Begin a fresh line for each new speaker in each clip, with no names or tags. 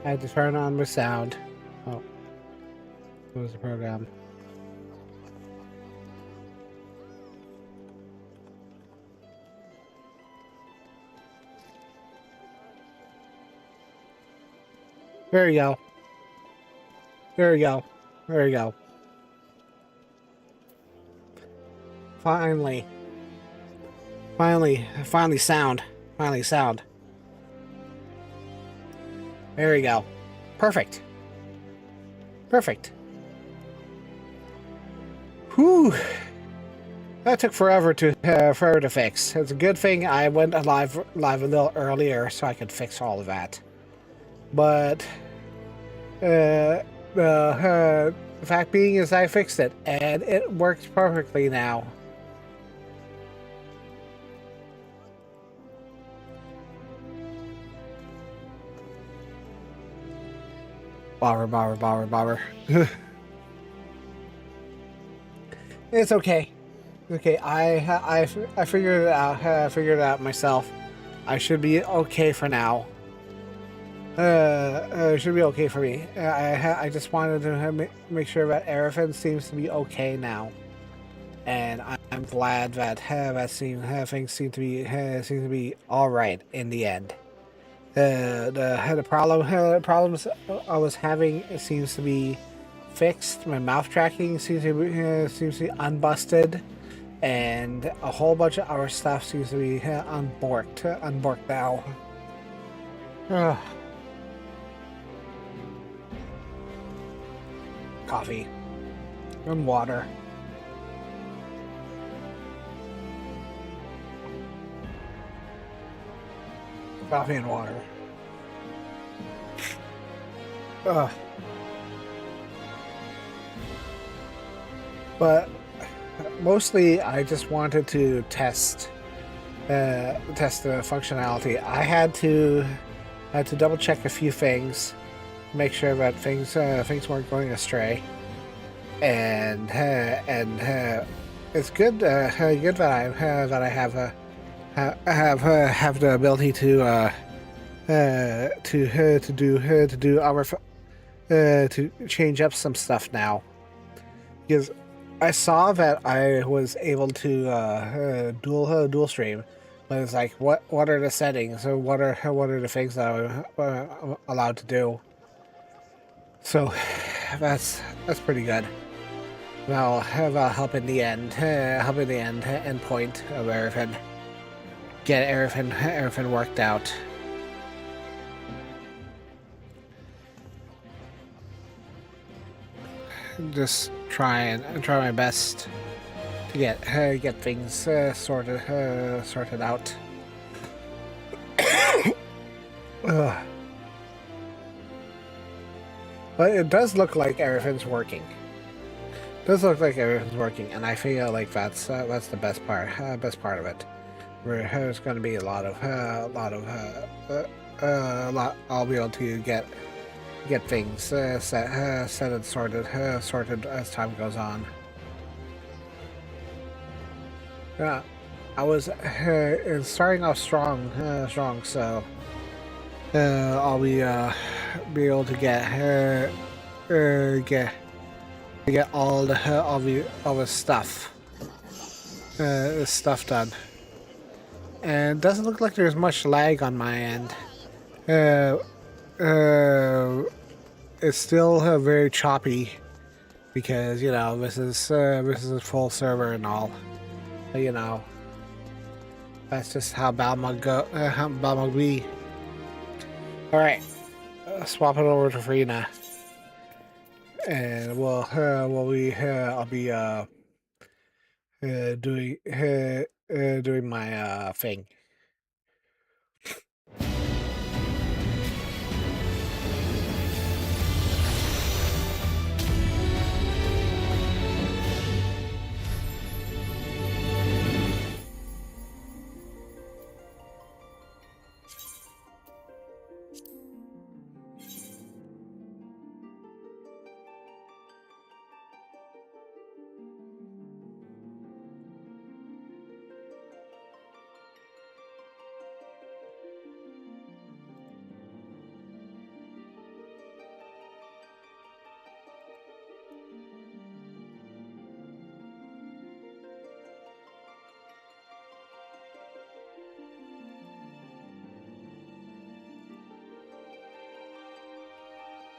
I had to turn on my sound. Oh, close the program. There you go. There you go. There you go. Finally. Finally sound. Finally sound. There you go. Perfect. Perfect. Whew. That took forever to fix. It's a good thing I went live a little earlier so I could fix all of that. But the fact being is I fixed it and it works perfectly now. Bobber. It's okay. Okay, I figured it out. Figured it out myself. I should be okay for now. Should be okay for me. I just wanted to make sure that everything seems to be okay now, and I'm glad that things seem to be all right in the end. The problems I was having seems to be fixed. My mouth tracking seems to be unbusted, and a whole bunch of our stuff seems to be unborked now. Coffee and water. Coffee and water. But mostly, I just wanted to test the functionality. I had to double check a few things, make sure that things weren't going astray, and it's good good that I have the ability to to change up some stuff now, because I saw that I was able to dual stream, but it's like what are the settings? So what are the things that I'm allowed to do? So that's pretty good. That'll help in the end, end point of everything. Get everything worked out. Just try my best to get things sorted out. But it does look like everything's working. And I feel like that's the best part of it. There's going to be a lot. I'll be able to get things set and sorted as time goes on. Yeah, I was starting off strong, so I'll be able to get all the stuff done. And it doesn't look like there's much lag on my end. It's still very choppy because this is a full server and all. But, that's just how Balmug be. All right, swap it over to Freena, and I'll be doing my thing.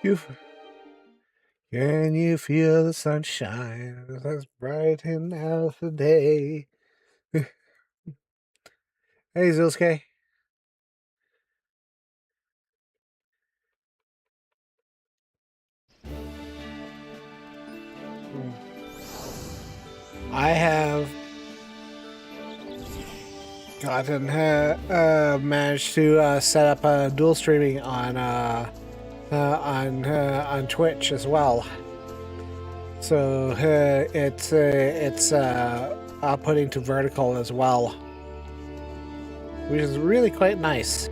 You, can you feel the sunshine that's brighten out the day? Hey, Zilske. I have gotten managed to set up dual streaming on Twitch as well. So it's outputting to vertical as well, which is really quite nice.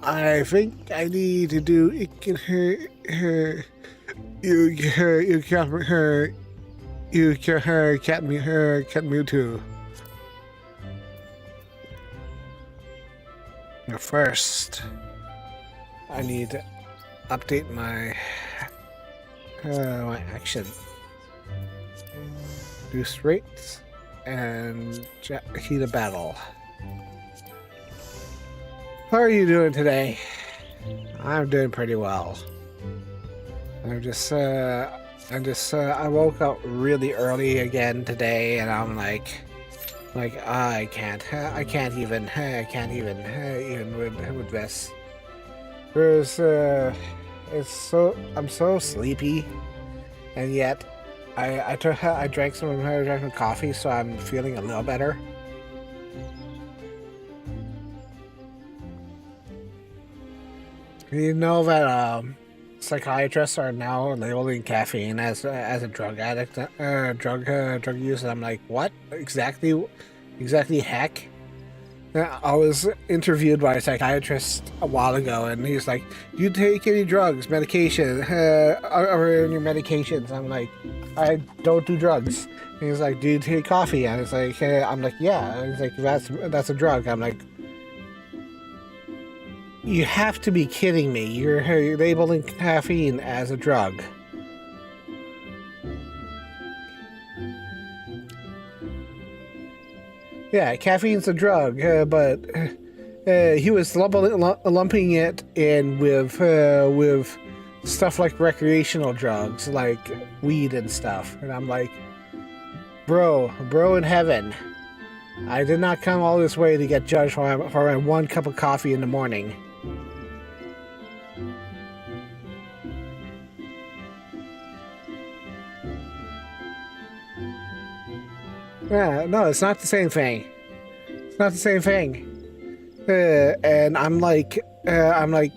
I think I need to do it. Can cat me too. First, I need to update my my action, boost rates, and heat of battle. How are you doing today? I'm doing pretty well. I woke up really early again today, and I'm like I can't even with this. I'm so sleepy, and yet I drank some coffee, so I'm feeling a little better. You know that psychiatrists are now labeling caffeine as a drug addict, drug use. And I'm like, what exactly? Heck. I was interviewed by a psychiatrist a while ago, and he's like, "Do you take any drugs, medication, or your medications?" I'm like, "I don't do drugs." And he's like, "Do you take coffee?" And it's like, I'm like, "Yeah." And he's like, "That's a drug." I'm like, you have to be kidding me. You're labeling caffeine as a drug. Yeah, caffeine's a drug, but he was lumping it in with stuff like recreational drugs, like weed and stuff. And I'm like, bro in heaven, I did not come all this way to get judged for my one cup of coffee in the morning. Yeah, no, it's not the same thing. It's not the same thing. And I'm like, my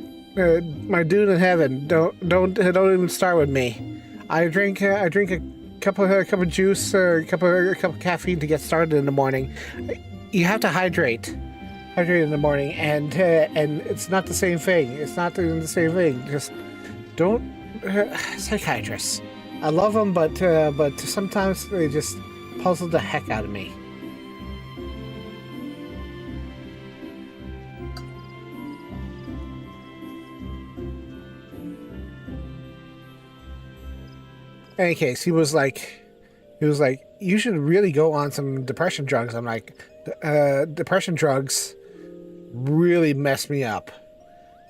dude in heaven, don't even start with me. I drink a cup of juice or a cup of caffeine to get started in the morning. You have to hydrate in the morning, and it's not the same thing. It's not the same thing. Just don't psychiatrists. I love them, but sometimes they just puzzle the heck out of me. In any case, he was like, you should really go on some depression drugs. I'm like, depression drugs really messed me up.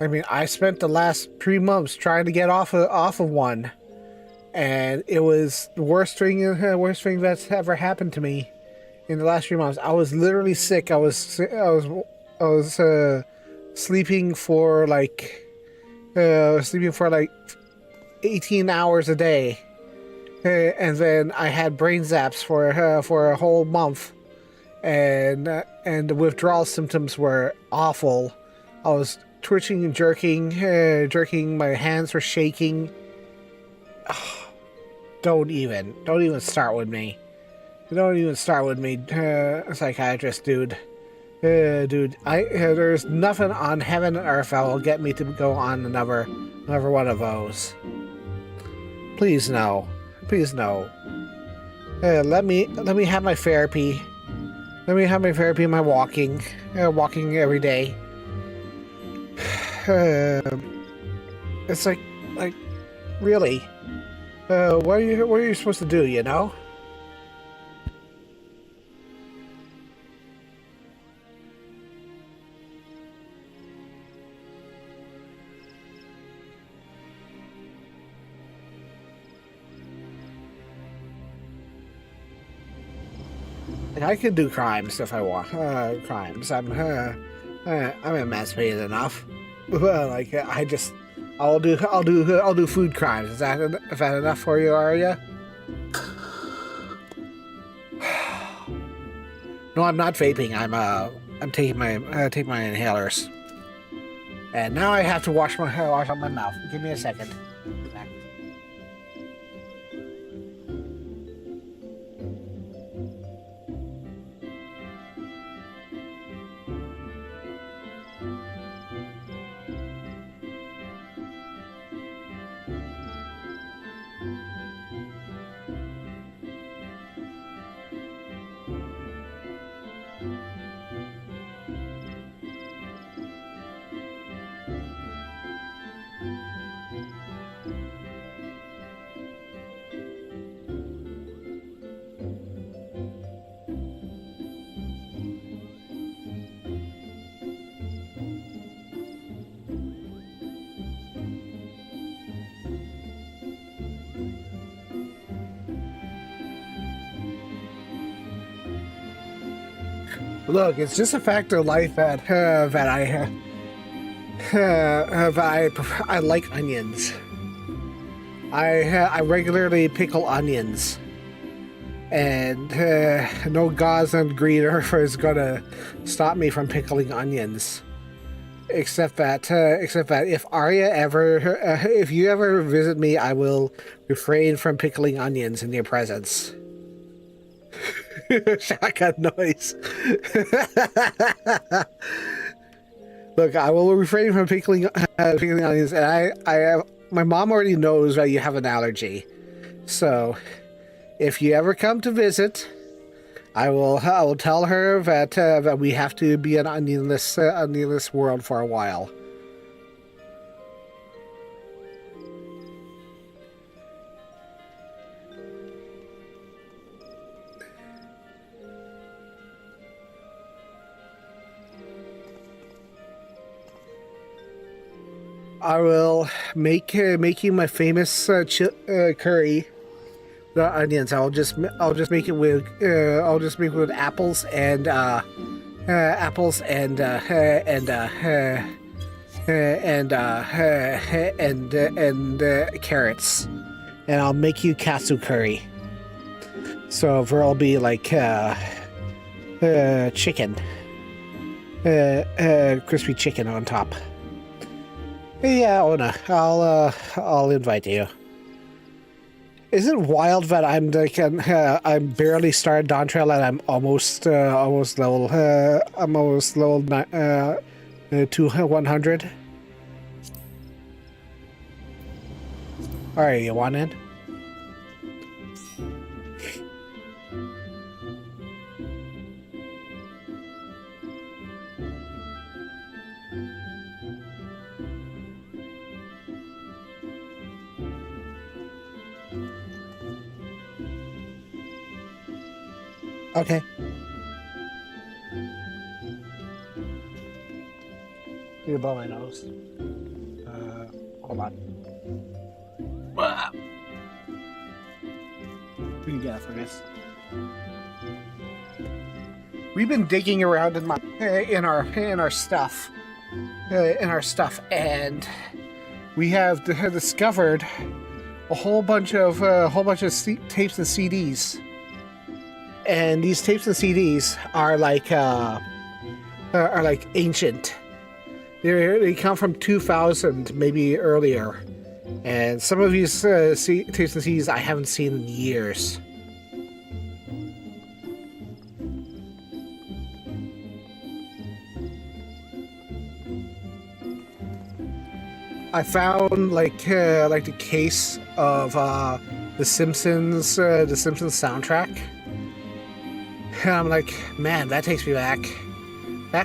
I mean, I spent the last 3 months trying to get off of one, and it was the worst thing that's ever happened to me in the last 3 months. I was literally sick. I was sleeping for like 18 hours a day, and then I had brain zaps for a whole month, and the withdrawal symptoms were awful. I was twitching and jerking. My hands were shaking. Don't even start with me. Don't even start with me, psychiatrist, dude. Dude, there's nothing on heaven and earth that will get me to go on another one of those. Please no. Let me have my therapy. Let me have my therapy. My walking every day. It's like really. what are you supposed to do, you know? I can do crimes if I want. Crimes. I'm emancipated enough. Like I'll do food crimes. Is that enough for you, Arya? No, I'm not vaping. I'm taking my inhalers. And now I have to wash out my mouth. Give me a second. Look, it's just a fact of life that I like onions. I regularly pickle onions, and no gods on green earth is gonna stop me from pickling onions. Except that if Arya if you ever visit me, I will refrain from pickling onions in your presence. Shotgun noise. Look, I will refrain from pickling onions, and my mom already knows that you have an allergy. So, if you ever come to visit, I will tell her that we have to be an onionless world for a while. I will make you my famous curry. The onions. I'll just make it with apples and carrots, and I'll make you katsu curry. So there'll be like chicken, crispy chicken on top. Yeah, Ona, I'll invite you. Is it wild that I'm barely started Dawntrail and I'm almost level to 100? All right, you want in? Okay. You blow my nose. Hold on. We can get it for this. We've been digging around in our stuff, and we have discovered a whole bunch of tapes and CDs. And these tapes and CDs are like ancient. They come from 2000, maybe earlier. And some of these tapes and CDs I haven't seen in years. I found like the case of the Simpsons soundtrack. And I'm like, man, that takes me back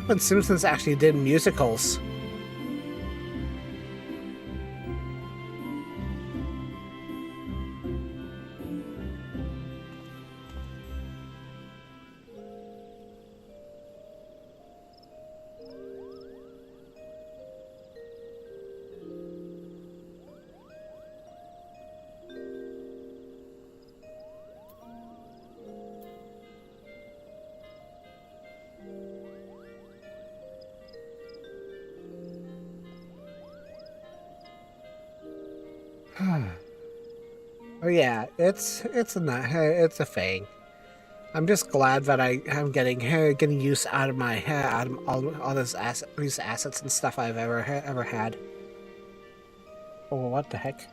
when Simpsons actually did musicals. Oh yeah, it's a thing. I'm just glad that I'm getting use out of my out of all these assets and stuff I've ever had. Oh, what the heck?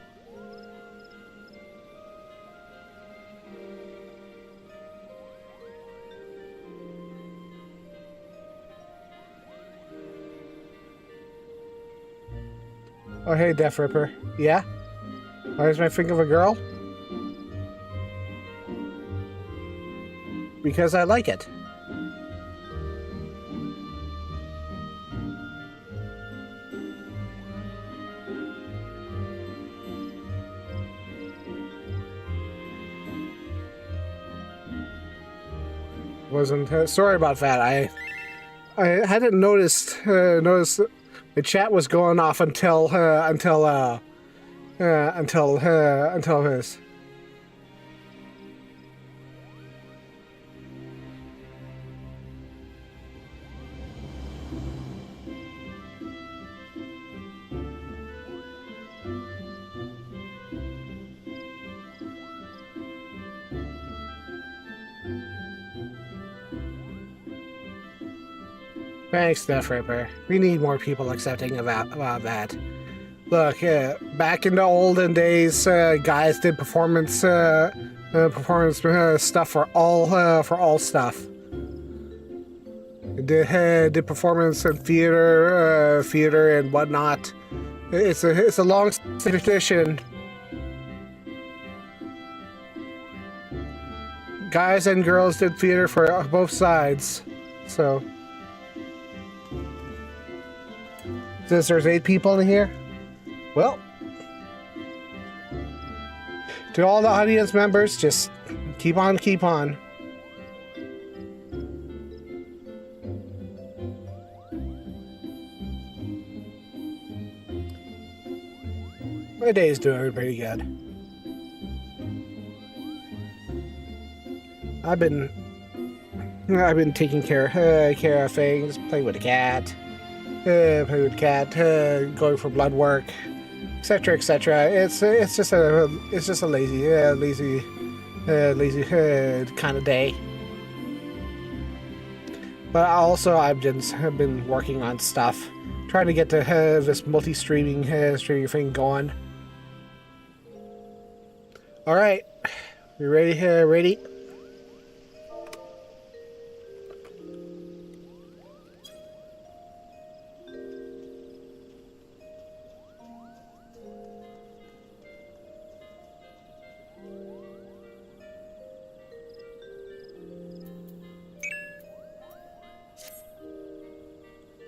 Oh hey, Death Ripper. Yeah? Where's my finger of a girl? Because I like it. Wasn't sorry about that. I hadn't noticed the chat was going off until this. Thanks, Death Ripper. We need more people accepting about that. Look, back in the olden days, guys did performance stuff for all stuff. Did performance in theater and whatnot. It's a long tradition. Guys and girls did theater for both sides, so. Since there's 8 people in here, well, to all the audience members, just keep on. My day's doing pretty good. I've been taking care of things, playing with the cat. Playing with the cat, going for blood work, etc., etc. It's just a lazy kind of day. But also I've been working on stuff, trying to get to this multi-streaming thing going. All right, you ready? Ready?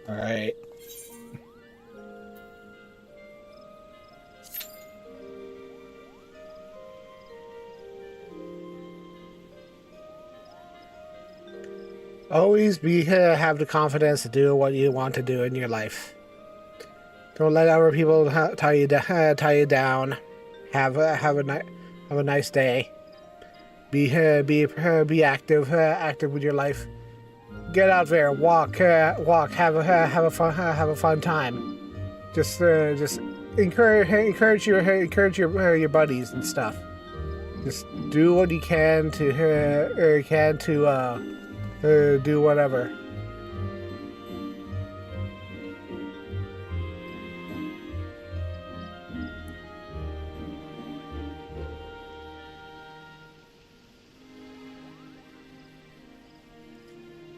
All right. Always have the confidence to do what you want to do in your life. Don't let other people tie you down. Have a nice day. Be active with your life. Get out there, walk, have a fun time. Just encourage your buddies and stuff. Just do what you can to do whatever.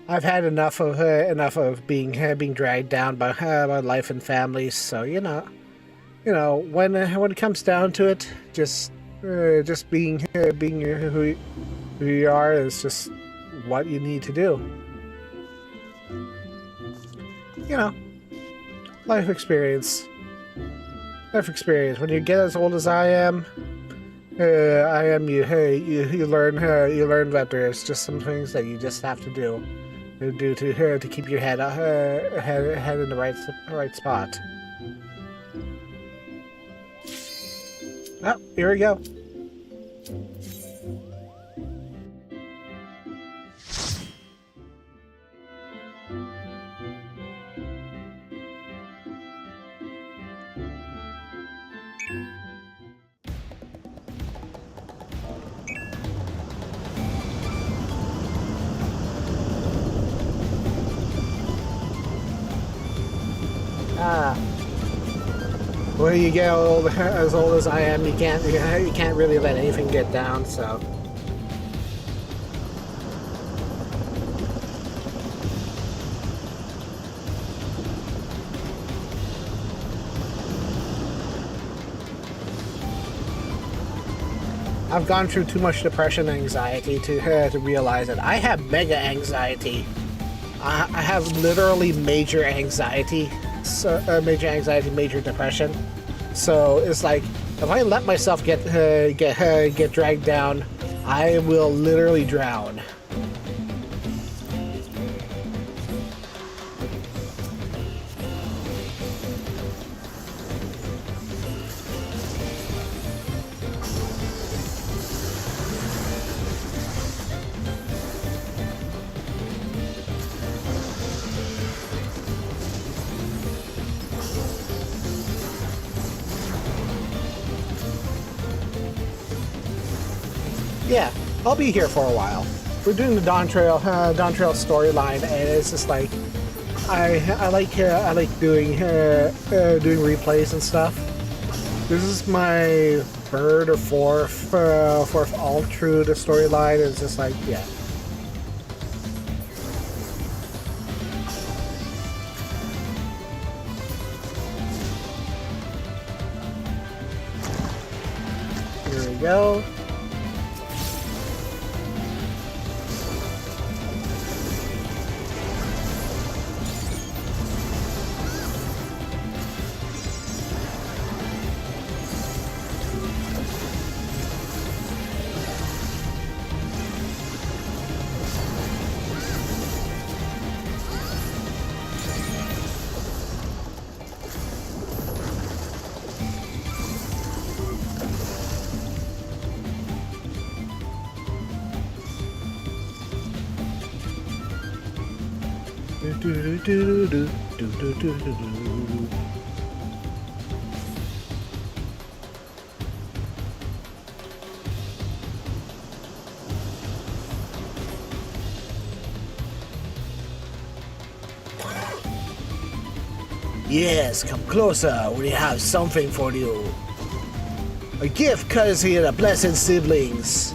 I've had enough of being dragged down by life and families. So you know when it comes down to it, just being who you are is just what you need to do. You know, life experience. When you get as old as I am, you learn that there's just some things that you just have to do to keep your head in the right spot. Oh, here we go. Ah. When you get as old as I am, you can't really let anything get down. So. I've gone through too much depression and anxiety to realize that I have mega anxiety. I have literally major anxiety, major depression. So it's like if I let myself get dragged down, I will literally drown. Yeah, I'll be here for a while. We're doing the Dawntrail storyline, and it's just like I like doing replays and stuff. This is my third or fourth all through the storyline. It's just like, yeah. Here we go. Yes, come closer. We have something for you. A gift courtesy of the blessed siblings.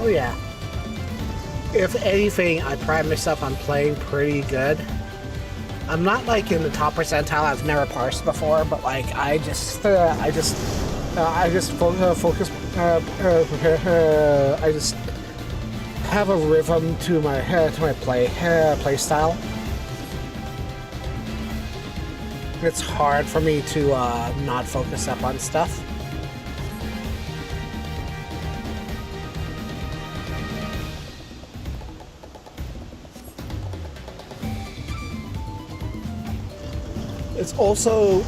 Oh yeah. If anything, I pride myself on playing pretty good. I'm not like in the top percentile. I've never parsed before, but like I just focus. I just have a rhythm to my play style. It's hard for me to not focus up on stuff. It's also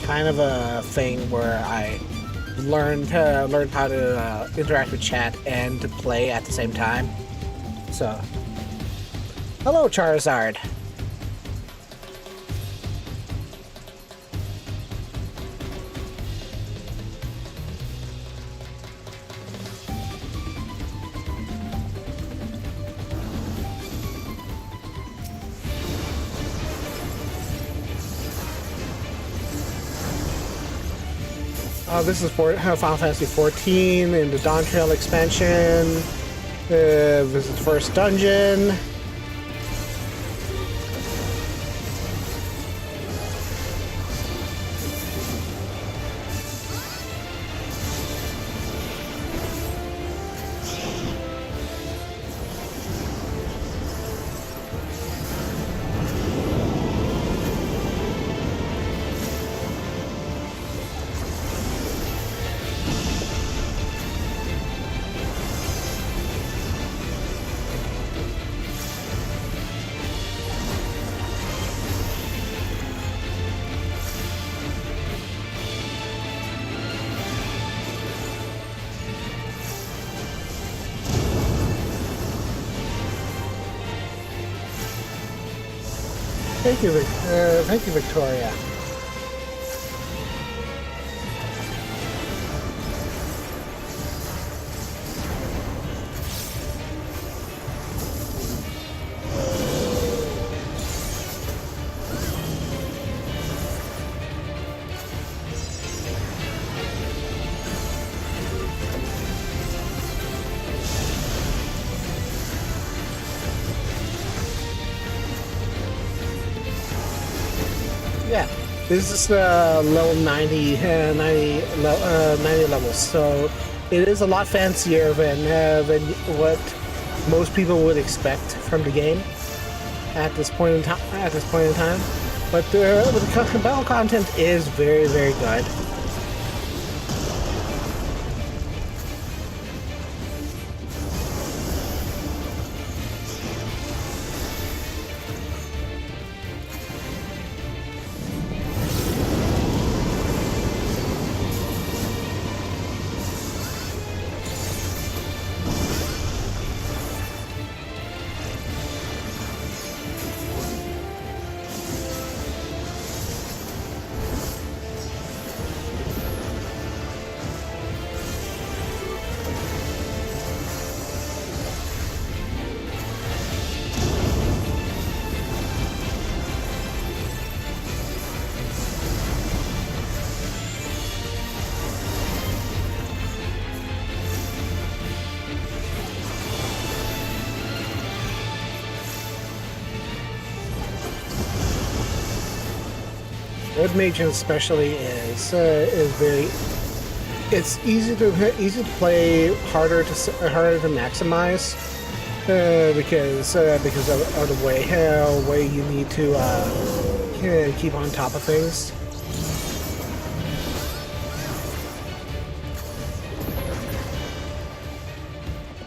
kind of a thing where I learned how to interact with chat and to play at the same time. So, hello, Charizard. This is for Final Fantasy XIV in the Dawntrail expansion. Visit the first dungeon. Thank you, Victoria. Yeah, this is level 90 levels, so it is a lot fancier than what most people would expect from the game at this point in time. But the battle content is very, very good. Red Mage especially is very. It's easy to play, harder to maximize because of the way you need to keep on top of things.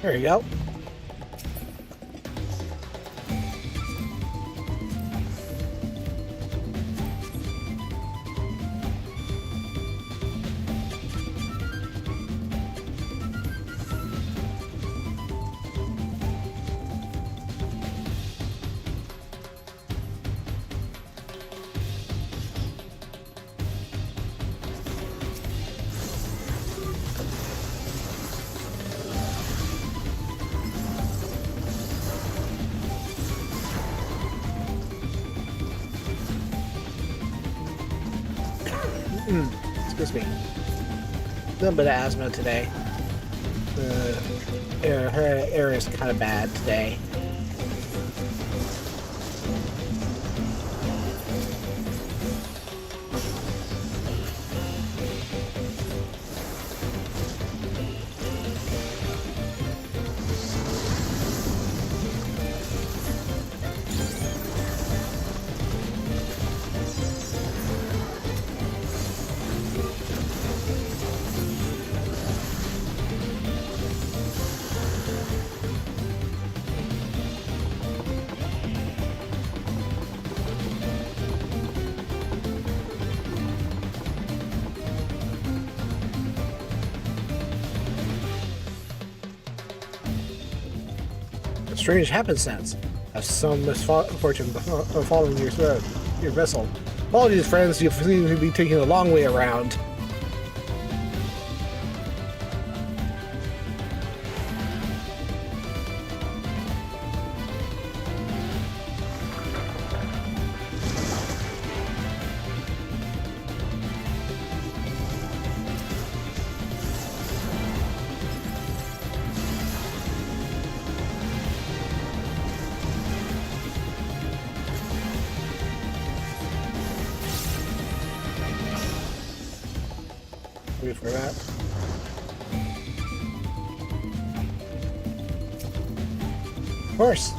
There you go. Excuse me. A little bit of asthma today. Her air is kind of bad today. Strange happenstance. Have some misfortune following your vessel. Apologies, friends. You seem to be taking the long way around. For that. Of course.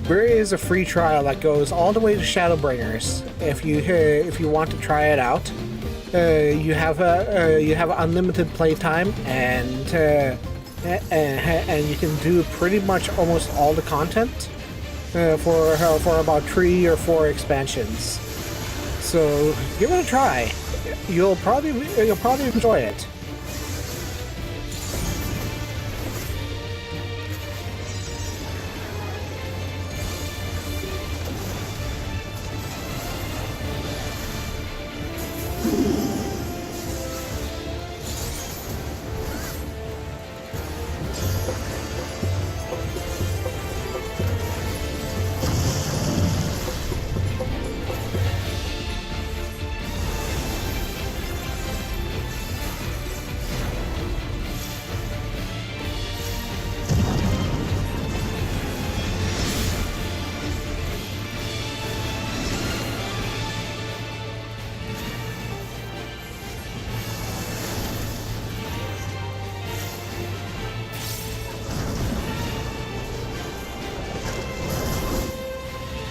there is a free trial that goes all the way to Shadowbringers. If you want to try it out, you have unlimited playtime, and you can do pretty much almost all the content for about 3 or 4 expansions. So give it a try. You'll probably enjoy it.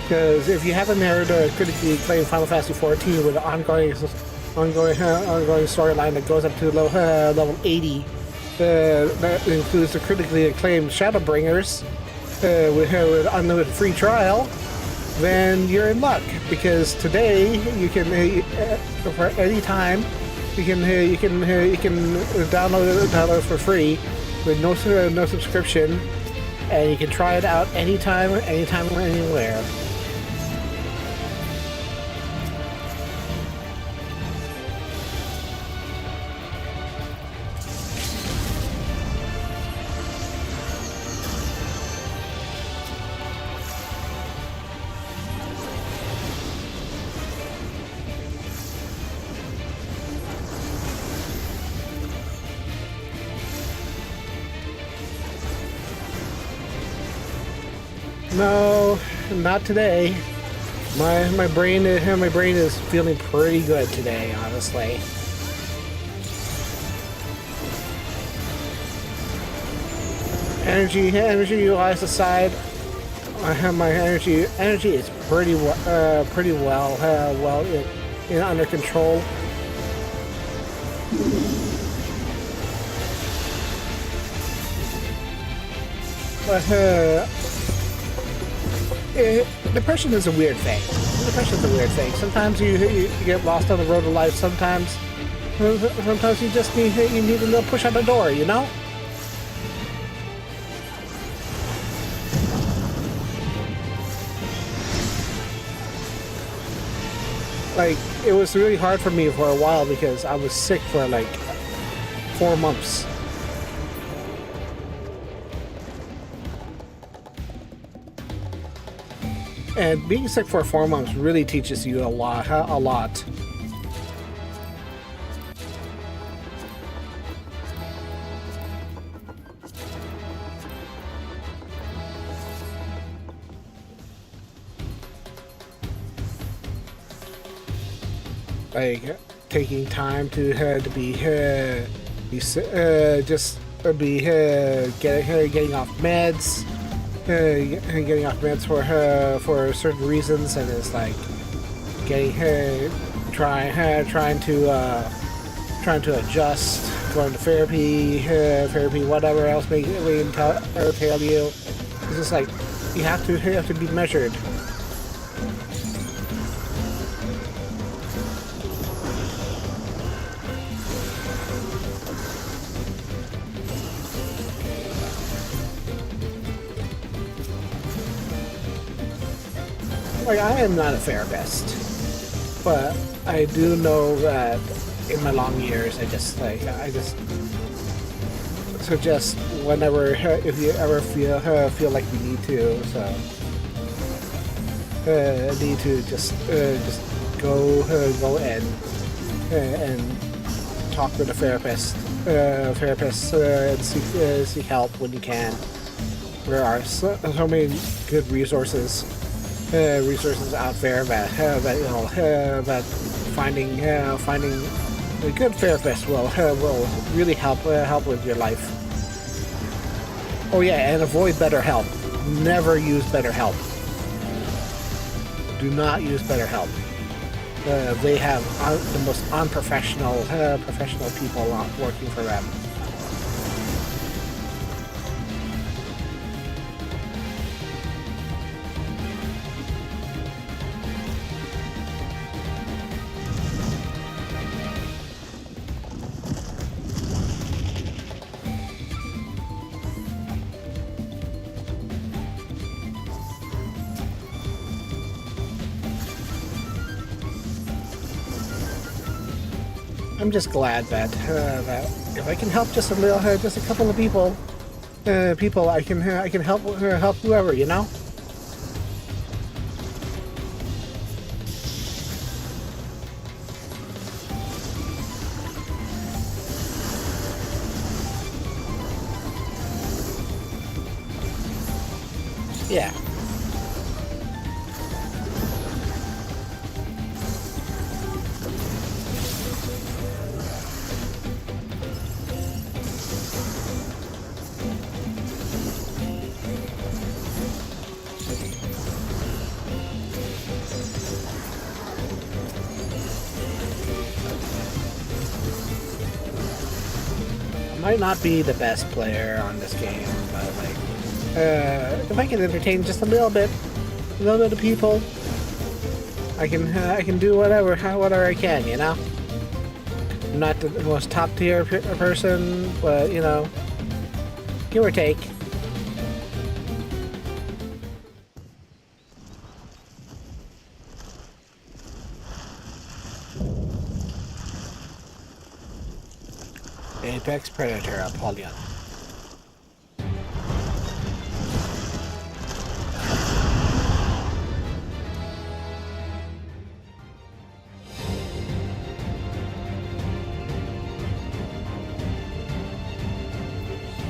Because if you haven't heard critically acclaimed Final Fantasy XIV with an ongoing storyline that goes up to level 80, that includes the critically acclaimed Shadowbringers with unlimited free trial, then you're in luck. Because today you can, for any time, you can download it for free with no subscription, and you can try it out anytime, anywhere. No, not today. My brain is feeling pretty good today, honestly. Energy utilized aside, I have my energy is pretty well under control. But depression is a weird thing. Sometimes you get lost on the road of life. Sometimes you just need a little push on the door, you know? Like, it was really hard for me for a while because I was sick for like 4 months. And being sick for 4 months really teaches you a lot. Like taking time to be getting off meds. Getting off meds for certain reasons, and it's like trying to adjust, going to therapy, whatever else may tell you. It's just like you have to be measured. Like, I am not a therapist, but I do know that in my long years, I just suggest whenever, if you ever feel like you need to, just go and talk with a therapist, and seek help when you can. There are so many good resources out there that finding a good therapist will really help with your life. Oh yeah, and avoid BetterHelp. Never use BetterHelp. do not use BetterHelp. They have the most unprofessional professional people working for them. I'm just glad that if I can help just a little, just a couple of people, I can help whoever, you know. Yeah. Might not be the best player on this game, but like, if I can entertain just a little bit of people, I can do whatever I can, you know. I'm not the most top tier person, but you know, give or take. Apex Predator Apollyon.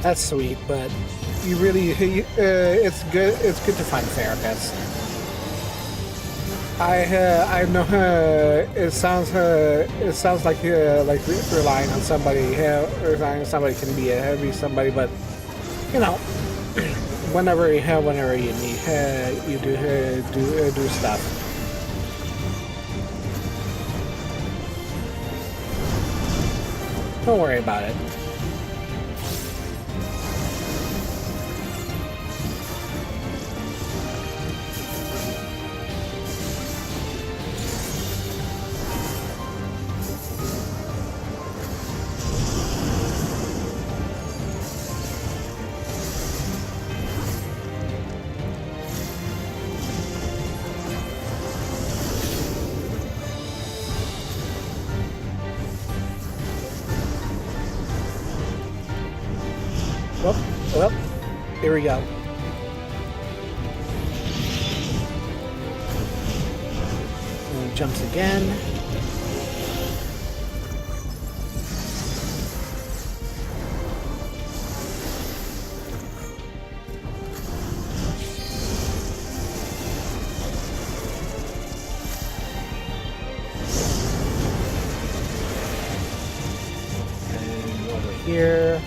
That's sweet, but you really, it's good to find therapists. I know it sounds like relying on somebody. Relying on somebody can be somebody, but you know, whenever you need, you do stuff. Don't worry about it. Well, here we go. And jumps again. And over here.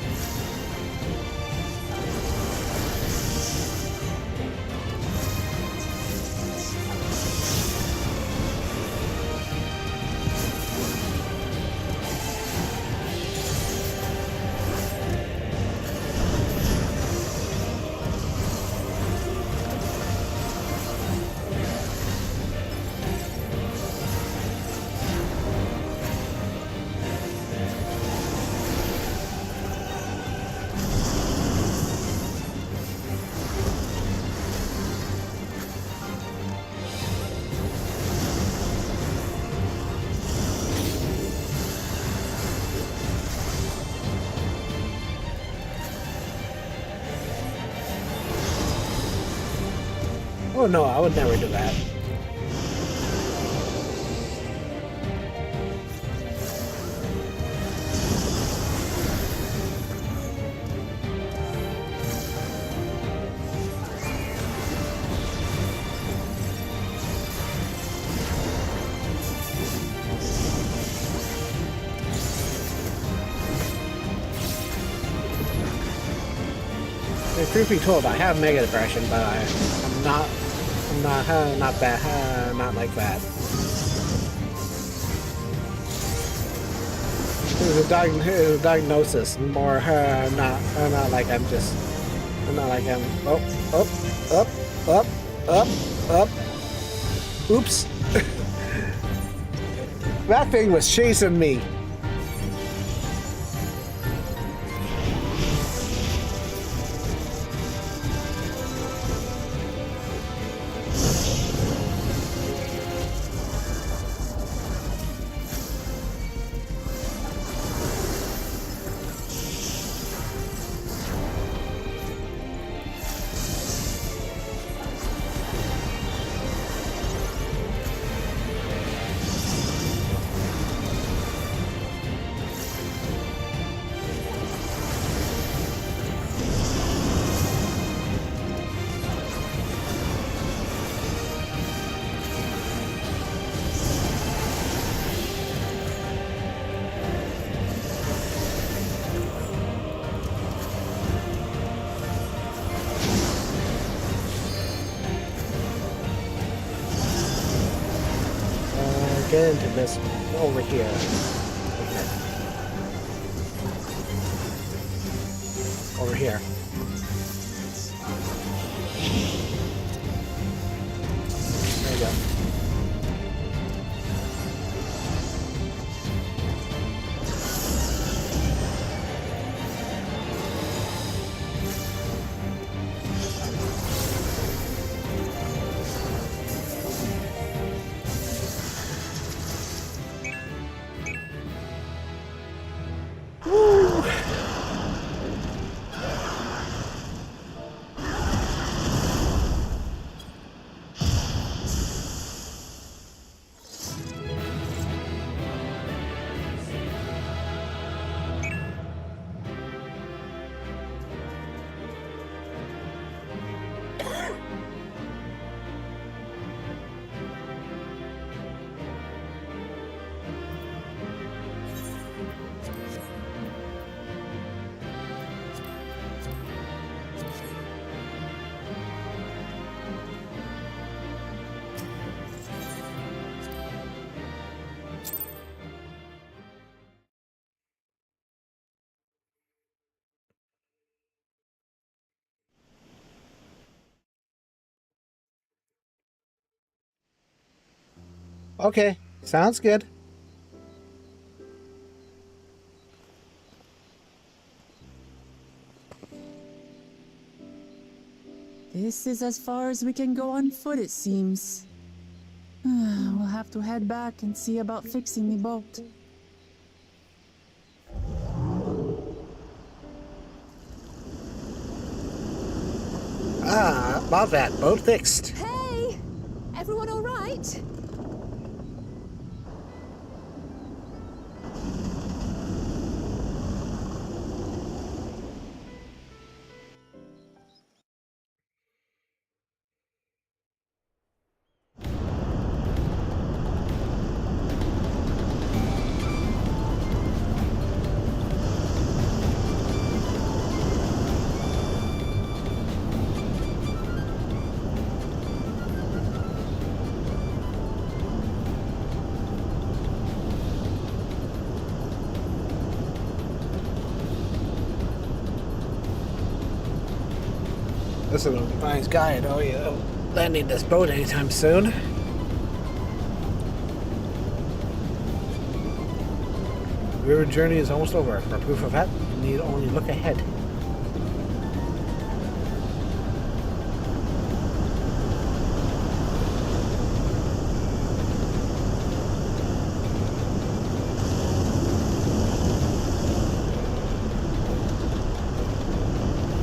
Oh no, I would never do that. Truth be told, I have mega depression, but I'm not that, not like that. It was a diagnosis, more not like I'm just, not like I'm up. Oops. That thing was chasing me. Get into this over here. Over here. There you go. Okay, sounds good.
This is as far as we can go on foot, it seems. We'll have to head back and see about fixing the boat.
About that, boat fixed.
Hey! Everyone all right?
This is a nice guy, though. You landing this boat anytime soon. The river journey is almost over. For proof of that, you need only look ahead.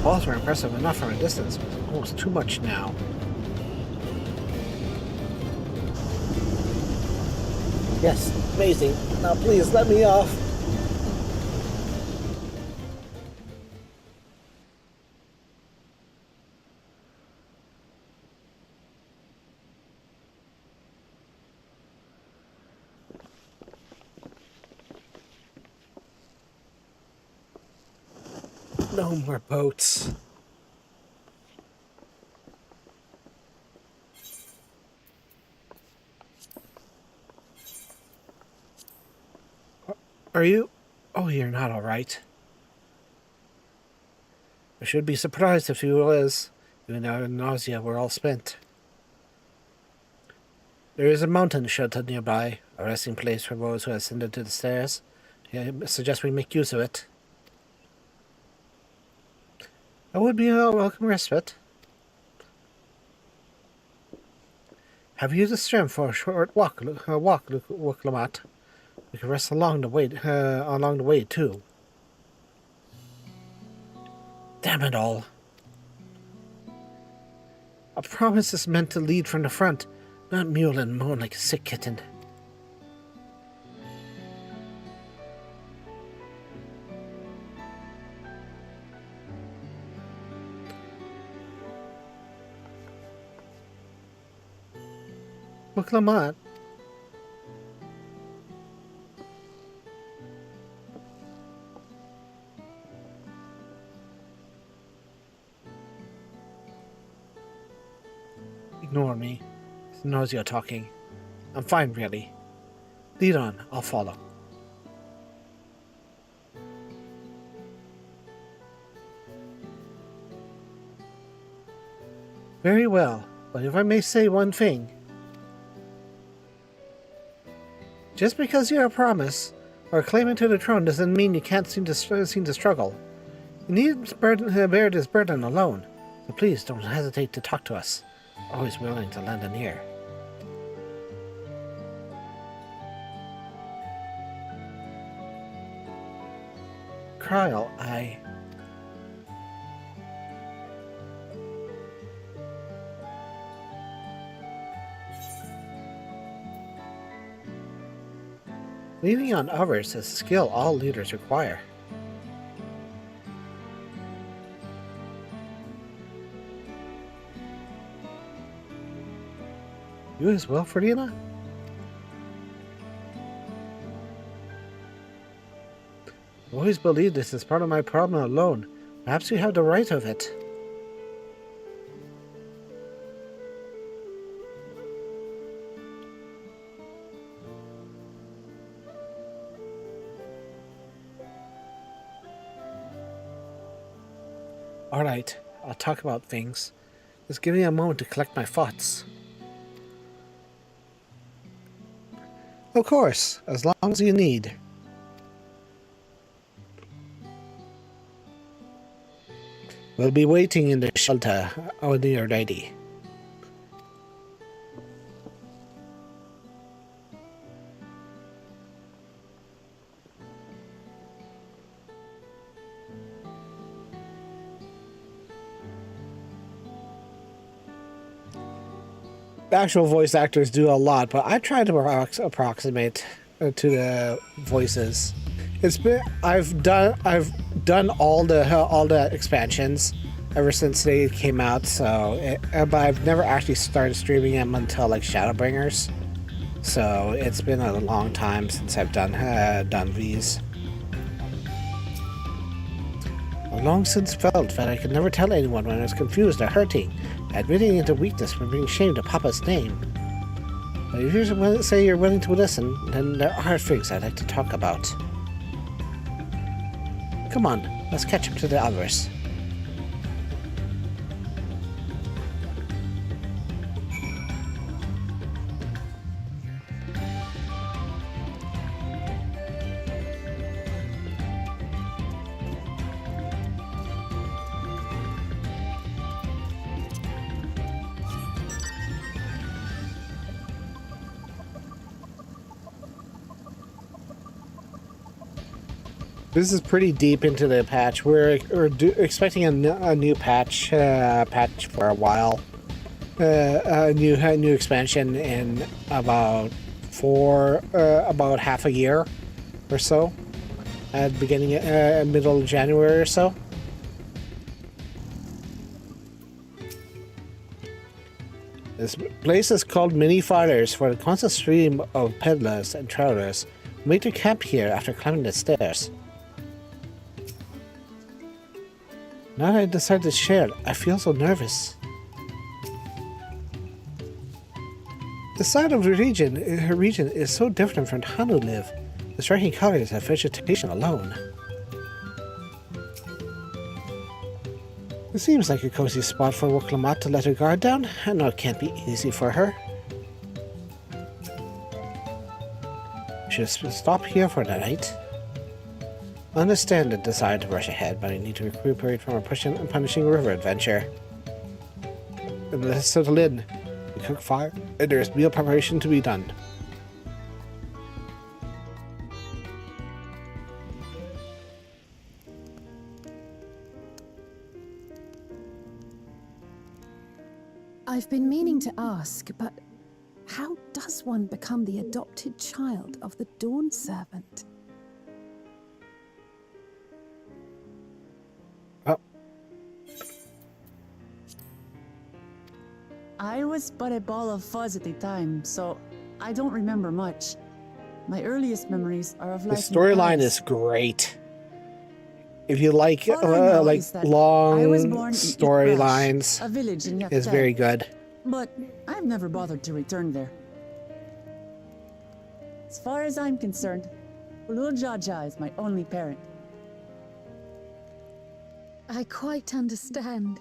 Falls were impressive enough from a distance, but almost too much now. Yes, amazing. Now please let me off. No more boats. Are you? Oh, you're not all right. I should be surprised if you was. Even though nausea were all spent. There is a mountain shelter nearby, a resting place for those who ascended to the stairs. I suggest we make use of it. That would be a welcome respite. Have you the strength for a short walk, Lamat? We can rest along the way too. Damn it all! A promise is meant to lead from the front, not mule and moan like a sick kitten. Look, Lamont. Ignore me. It's nausea talking. I'm fine, really. Lead on. I'll follow. Very well, but if I may say one thing. Just because you're a promise or claimant to the throne doesn't mean you can't seem to struggle. You need to bear this burden alone, so please don't hesitate to talk to us. Always willing to lend an ear. Kyle, leaning on others is a skill all leaders require. You as well, Ferdinand? I always believed this is part of my problem alone. Perhaps you have the right of it. Alright, I'll talk about things. Just give me a moment to collect my thoughts. Of course, as long as you need. We'll be waiting in the shelter when you're ready. The actual voice actors do a lot, but I try to approximate to the voices. I've done all the expansions ever since they came out, but I've never actually started streaming them until like Shadowbringers. So it's been a long time since I've done these. I've long since felt that I could never tell anyone when I was confused or hurting, admitting into weakness for being ashamed of Papa's name. But if you say you're willing to listen, then there are things I'd like to talk about. Come on, let's catch up to the others. This is pretty deep into the patch. We're expecting a new patch for a while. A new expansion in about half a year or so. At the beginning, middle of January or so. This place is called Mini Fighters for the constant stream of peddlers and travelers who make their camp here after climbing the stairs. Now that I decided to share, I feel so nervous. The side of the region is so different from Hanu live. The striking colors of vegetation alone. It seems like a cozy spot for Woklamat to let her guard down. I know it can't be easy for her. Should stop here for the night. I understand the desire to rush ahead, but I need to recuperate from a pushing and punishing river adventure. And let's settle in. We cook fire, and there is meal preparation to be done.
I've been meaning to ask, but how does one become the adopted child of the Dawn Servant?
Oh.
I was but a ball of fuzz at the time, so I don't remember much. My earliest memories are of
The
life.
storyline is great. If you like
All I know
like
is that
long
I was born in
storylines,
a village in
it's
XIV,
very good.
but I've never bothered to return there. As far as I'm concerned, Ulul Jaja is my only parent.
I quite understand.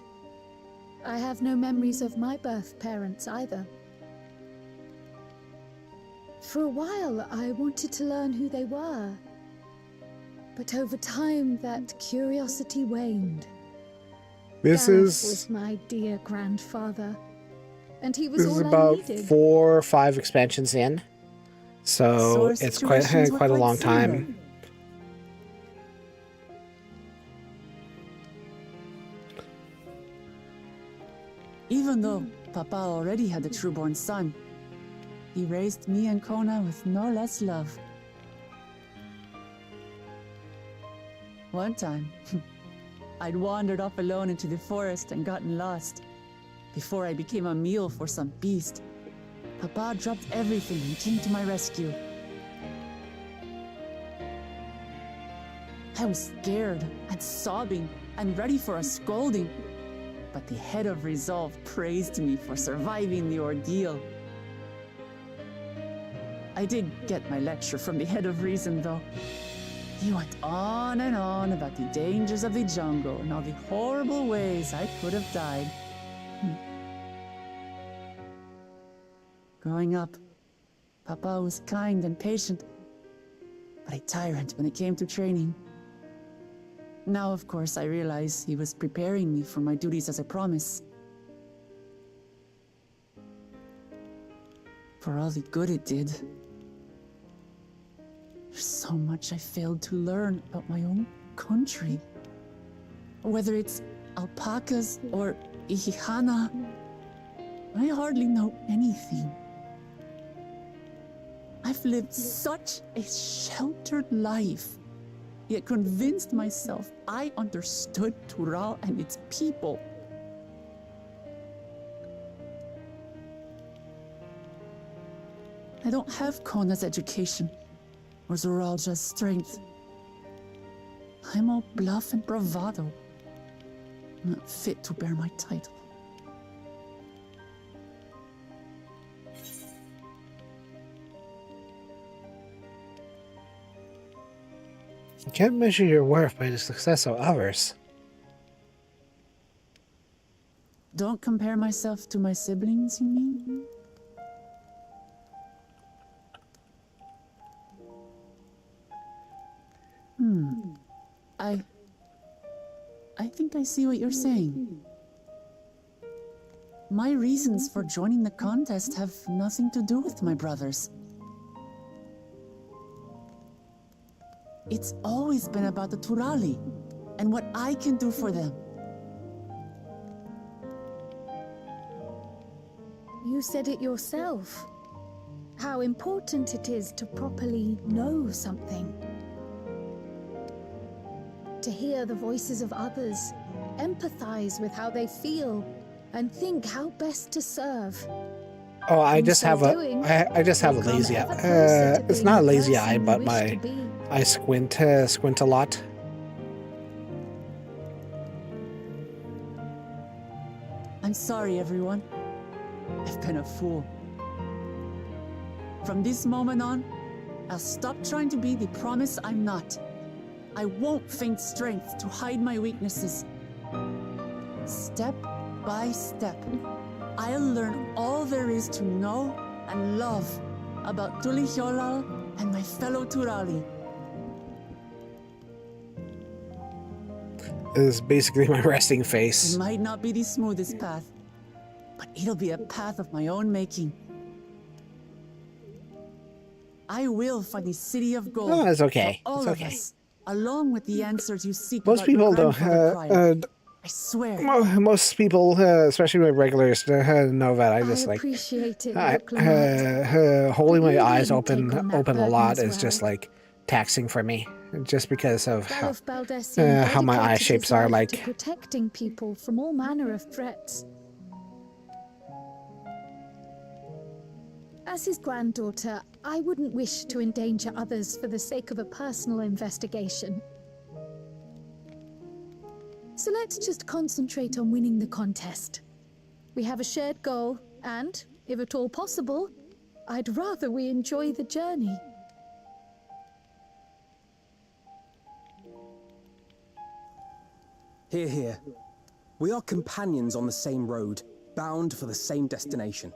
I have no memories of my birth parents either. For a while, I wanted to learn who they were. But over time, that curiosity waned.
This
Gareth
is
was my dear grandfather, and he was
this is
all I
about
needed.
4 or 5 expansions in, so
Our
it's quite
situations were
quite a
quite
long
similar.
time.
Even though Papa already had a trueborn son, he raised me and Kona with no less love. One time, I'd wandered off alone into the forest and gotten lost. Before I became a meal for some beast, Papa dropped everything and came to my rescue. I was scared and sobbing and ready for a scolding, but the head of resolve praised me for surviving the ordeal. I did get my lecture from the head of reason, though. He went on and on about the dangers of the jungle and all the horrible ways I could have died. Growing up, Papa was kind and patient, but a tyrant when it came to training. Now, of course, I realize he was preparing me for my duties as a promise. For all the good it did. There's so much I failed to learn about my own country. Whether it's alpacas or Ihihana, I hardly know anything. I've lived such a sheltered life, yet convinced myself I understood Tural and its people. I don't have Kona's education, or Zoralja's strength. I'm all bluff and bravado, not fit to bear my title.
You can't measure your worth by the success of others.
Don't compare myself to my siblings, you mean? I think I see what you're saying. My reasons for joining the contest have nothing to do with my brothers. It's always been about the Turali and what I can do for them.
You said it yourself. How important it is to properly know something. To hear the voices of others, empathize with how they feel, and think how best to serve.
Oh, I
In
just
so
have
doing,
I just have a
you'll come
lazy
ever
eye.
closer to
It's
being
not a
the
lazy
person
eye,
you
but
wish
my
to be.
I squint a lot.
I'm sorry, everyone. I've been a fool. From this moment on, I'll stop trying to be the promise I'm not. I won't feign strength to hide my weaknesses. Step by step, I'll learn all there is to know and love about Tulihyolal and my fellow Turali.
This is basically my resting face.
It might not be the smoothest path, but it'll be a path of my own making. I will find the city of gold.
Oh, it's okay.
For all
It's
of
okay.
us, along with the answers you seek.
Most
about your
people don't.
grandfather prior. I swear.
Most people, especially my regulars, know that I just
I
like
appreciate it, Look,
holding my
Really
eyes
didn't take
open
on that
a
burden
lot
as
is just
well.
like taxing for me, just because of how
how
my eye shapes are like.
to protecting people from all manner of threats. As his granddaughter, I wouldn't wish to endanger others for the sake of a personal investigation. So let's just concentrate on winning the contest. We have a shared goal, and, if at all possible, I'd rather we enjoy the journey.
Hear, hear. We are companions on the same road, bound for the same destination.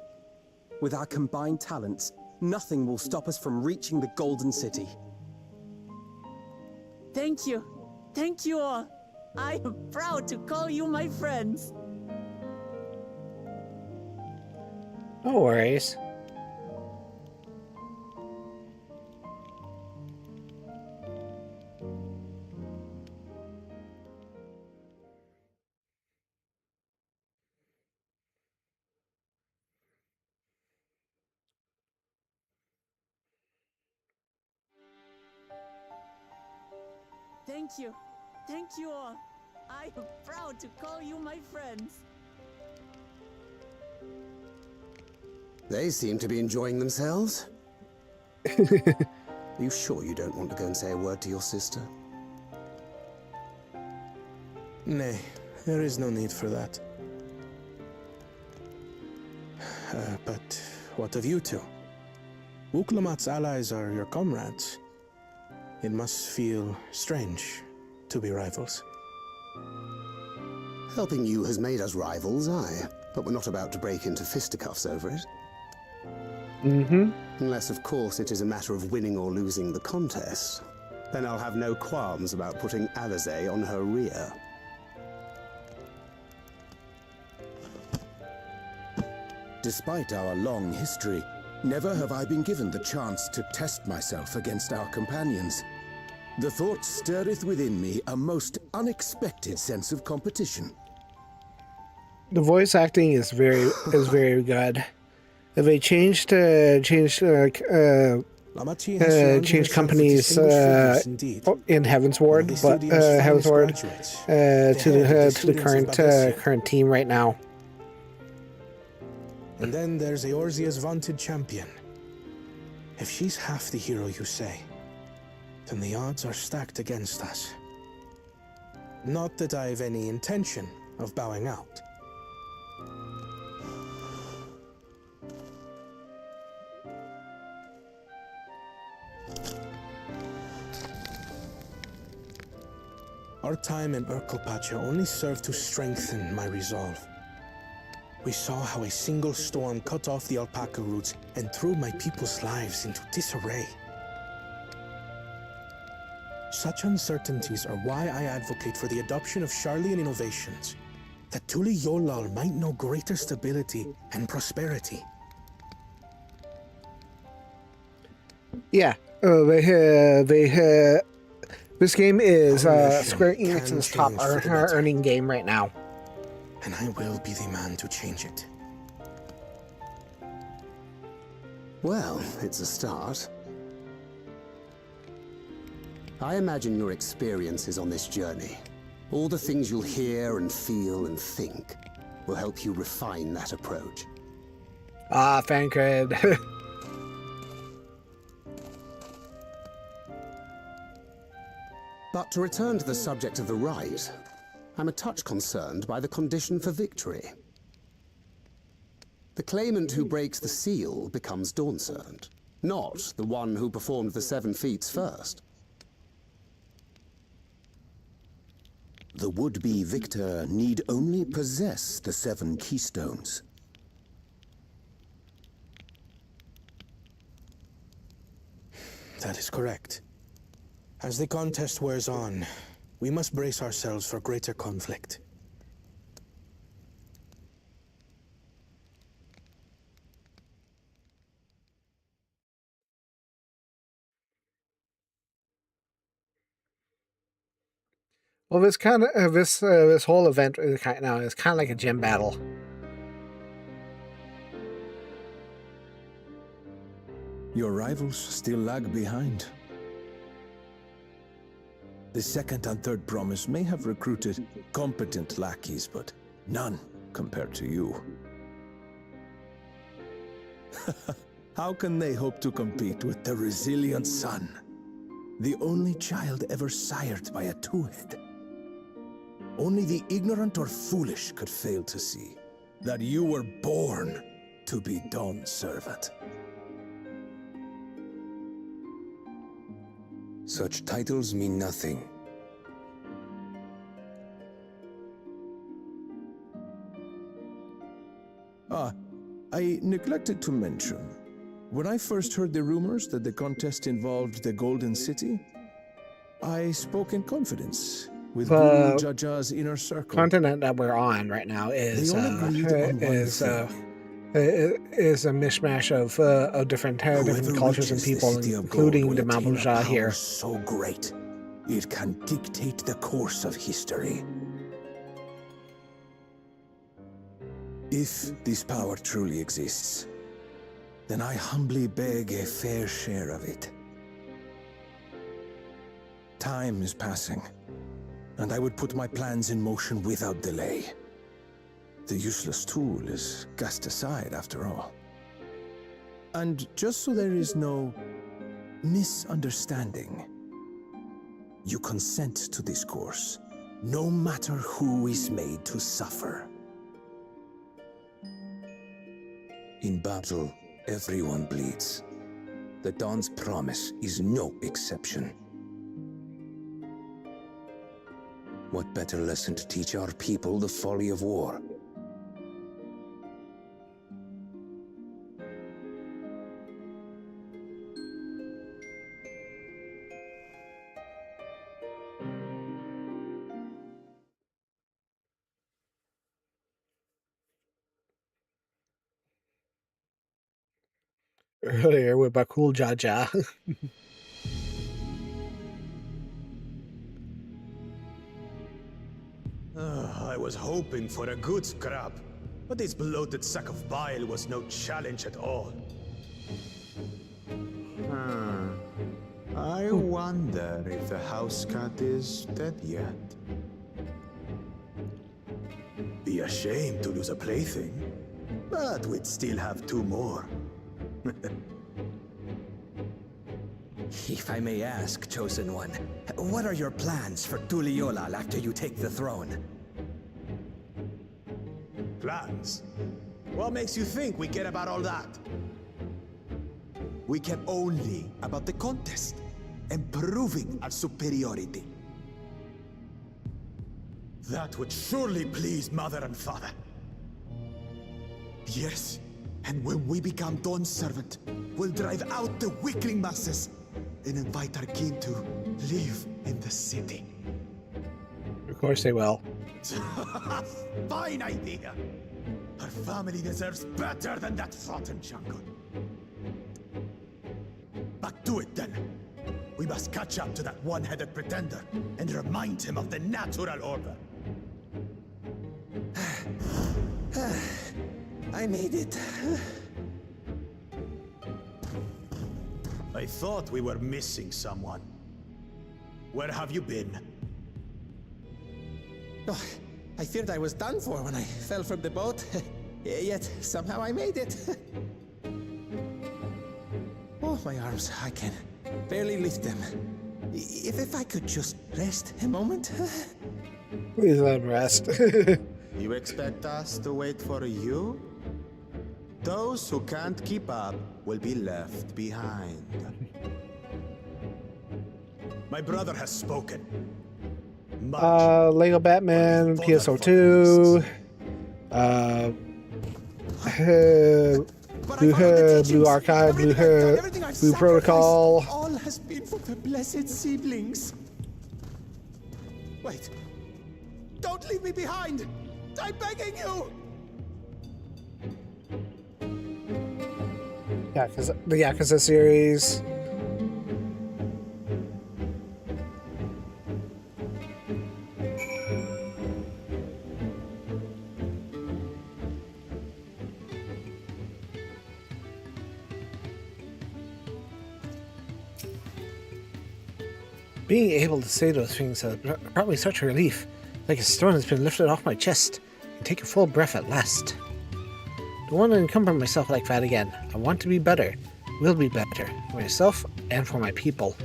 With our combined talents, nothing will stop us from reaching the Golden City.
Thank you. Thank you all. I am proud to call you my friends.
No worries.
Thank you. Thank you all. I am proud to call you my friends.
They seem to be enjoying themselves. Are you sure you don't want to go and say a word to your sister?
Nay, there is no need for that. But what of you two? Wuklamat's allies are your comrades. It must feel strange to be rivals.
Helping you has made us rivals, aye. But we're not about to break into fisticuffs over it.
Mm-hmm.
Unless, of course, it is a matter of winning or losing the contest. Then I'll have no qualms about putting Alizé on her rear.
Despite our long history, never have I been given the chance to test myself against our companions. The thought stirreth within me a most unexpected sense of competition.
The voice acting is very good. If they changed
Lamachi has surrounded
change
herself with
companies
distinguished figures indeed.
in Heaven's Ward,
One of the
but
studio's
Heaven's
finest
Ward
graduates,
to
the head of
the
students of
current
Backseating.
current team right now.
And then there's Eorzea's vaunted champion. If she's half the hero you say, then the odds are stacked against us. Not that I have any intention of bowing out. Our time in Urkelpacha only served to strengthen my resolve. We saw how a single storm cut off the alpaca roots and threw my people's lives into disarray. Such uncertainties are why I advocate for the adoption of Sharlayan innovations, that Tulihyolal might know greater stability and prosperity.
Yeah, this game is Square Enix's top earning game right now.
And I will be the man to change it.
Well, it's a start. I imagine your experiences on this journey, all the things you'll hear and feel and think, will help you refine that approach.
Ah, Fancred.
But to return to the subject of the rite, I'm a touch concerned by the condition for victory. The claimant who breaks the seal becomes Dawnservant. not the one who performed the 7 feats first.
The would-be victor need only possess the 7 keystones.
That is correct. As the contest wears on, we must brace ourselves for greater conflict.
Well, this kind of this whole event is kind of like a gym battle.
Your rivals still lag behind. The second and third promise may have recruited competent lackeys, but none compared to you. How can they hope to compete with the resilient son, the only child ever sired by a two-head? Only the ignorant or foolish could fail to see that you were born to be Dawn's servant. Such titles mean nothing. I neglected to mention, when I first heard the rumors that the contest involved the Golden City, I spoke in confidence with Guru Jaja's inner circle.
Continent that we're on right now is a mishmash of different cultures and people, including the Mabuja here.
So great, it can dictate the course of history. If this power truly exists, then I humbly beg a fair share of it. Time is passing, and I would put my plans in motion without delay. The useless tool is cast aside after all. And just so there is no misunderstanding, you consent to this course, no matter who is made to suffer. In battle, everyone bleeds. The Dawn's promise is no exception. What better lesson to teach our people the folly of war?
Earlier with Bakul Jaja.
I was hoping for a good scrap, but this bloated sack of bile was no challenge at all. I wonder if the house cat is dead yet. Be ashamed to lose a plaything, but we'd still have 2 more.
If I may ask, Chosen One, what are your plans for Tuliolal after you take the throne?
Plans? What makes you think we care about all that? We care only about the contest and proving our superiority. That would surely please Mother and Father. Yes, and when we become Dawn's servant, we'll drive out the weakling masses and invite our kin to live in the city.
Of course they will.
Fine idea! Our family deserves better than that rotten jungle. Back to it then. We must catch up to that one-headed pretender and remind him of the natural order.
I made it.
I thought we were missing someone. Where have you been?
Oh, I feared I was done for when I fell from the boat. Yet, somehow I made it. Oh, my arms, I can barely lift them. If I could just rest a moment.
Please let him rest.
You expect us to wait for you? Those who can't keep up will be left behind. My brother has spoken.
Lego Batman, PSO2, Blue Archive, Blue Protocol.
All has been for the blessed seedlings. Wait. Don't leave me behind. I'm begging you.
Yeah, because the Yakuza series. Being able to say those things brought me such a relief, like a stone has been lifted off my chest, and take a full breath at last. Don't want to encumber myself like that again. I want to be better, will be better, for myself and for my people.